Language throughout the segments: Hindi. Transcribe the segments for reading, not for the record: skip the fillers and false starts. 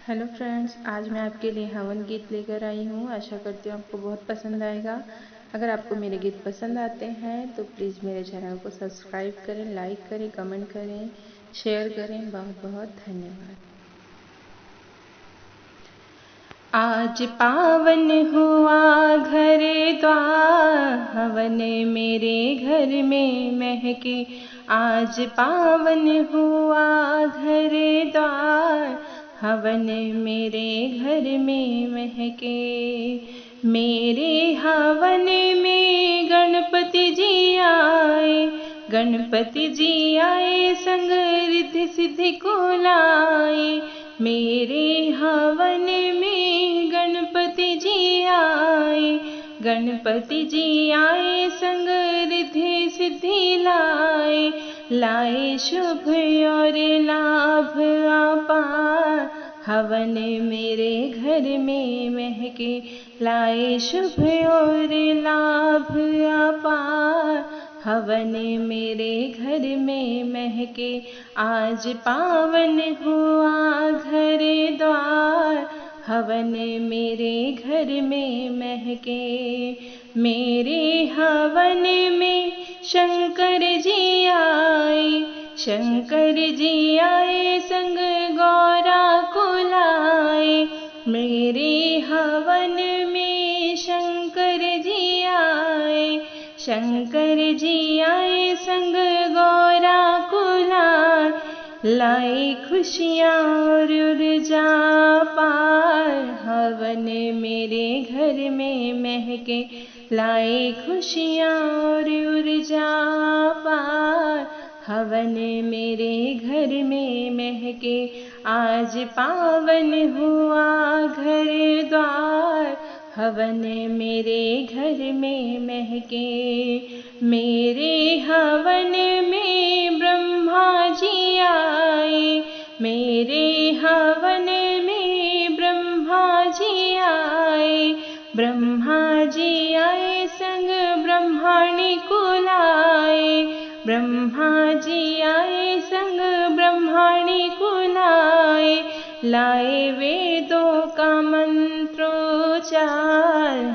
हेलो फ्रेंड्स, आज मैं आपके लिए हवन गीत लेकर आई हूँ। आशा करती हूँ आपको बहुत पसंद आएगा। अगर आपको मेरे गीत पसंद आते हैं तो प्लीज़ मेरे चैनल को सब्सक्राइब करें, लाइक करें, कमेंट करें, शेयर करें। बहुत बहुत धन्यवाद। आज पावन हुआ घर द्वार, हवन मेरे घर में महके। आज पावन हुआ घर द्वार, हवन मेरे घर में महके। मेरे हवन में गणपति जी आए, गणपति जी आए संग रिद्धि सिद्धि को लाए। मेरे हवन में गणपति जी आए, गणपति जी आए संग रिद्धि सिद्धि लाए। लाए शुभ और लाभ अपार, हवन मेरे घर में महके। लाए शुभ और लाभ अपार, हवन मेरे घर में महके। आज पावन हुआ घर द्वार, हवन मेरे घर में महके। मेरे हवन में शंकर जी आए, शंकर जी आए संग गौरा को लाए। मेरे हवन में शंकर जी आए, शंकर जी आए संग गौरा को लाए। लाए खुशियाँ और ऊर्जा पार, हवन मेरे घर में महके। लाए खुशियाँ और ऊर्जा पार, हवन मेरे घर में महके। आज पावन हुआ घर द्वार, हवन मेरे घर में महके। मेरे हवन में ब्रह्मा जी आए, मेरे हवन में ब्रह्मा जी आए। ब्रह्मा जी आए संग ब्रह्मणी को लाए, ब्रह्मा जी आए संग ब्रह्मणी को लाए। लाए वेदों का मंत्रोच्चार,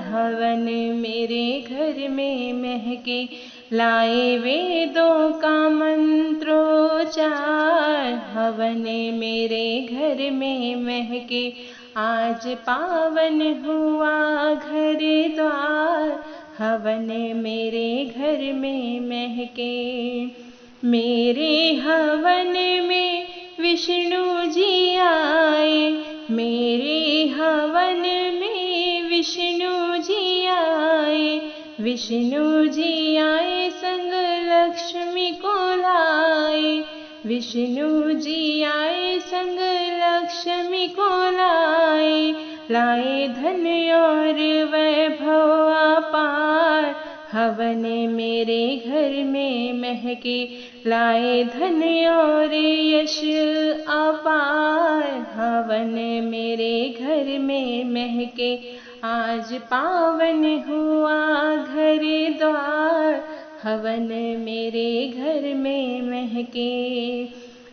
हवन मेरे घर में महके। लाए वेदों का मंत्रोच्चार, हवन मेरे घर में महके। आज पावन हुआ घर द्वार, हवन मेरे घर में महके। मेरे हवन में विष्णु जी आए, मेरे हवन में विष्णु जी आए। विष्णु जी आए संग लक्ष्मी को लाए, विष्णु जी आए संग लक्ष्मी को लाए। लाए धन और वैभव अपार, हवन मेरे घर में महके। लाए धन और यश अपार, हवन मेरे घर में महके। आज पावन हुआ घर द्वार, हवन मेरे घर में महके।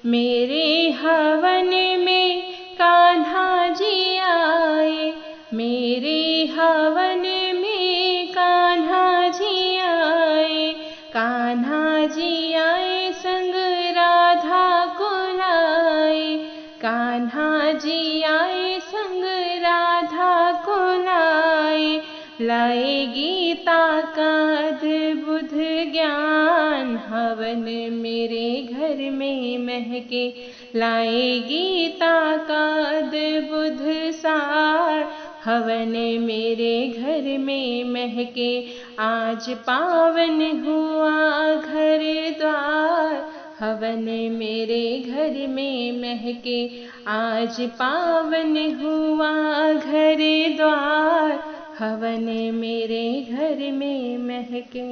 मेरे हवन में कान्हा जी आए, मेरे हवन में कान्हा जी आए। कान्हा जी आए संग राधा को लाए, कान्हा जी आए संग राधा को लाए। लाए गीता का अद्भुत ज्ञान, हवन मेरे घर में महके। लाए गीता का अद्भुत सार, हवन मेरे घर में महके। आज पावन हुआ घर द्वार, हवन मेरे घर में महके। आज पावन हुआ घर द्वार, हवन मेरे घर में महके।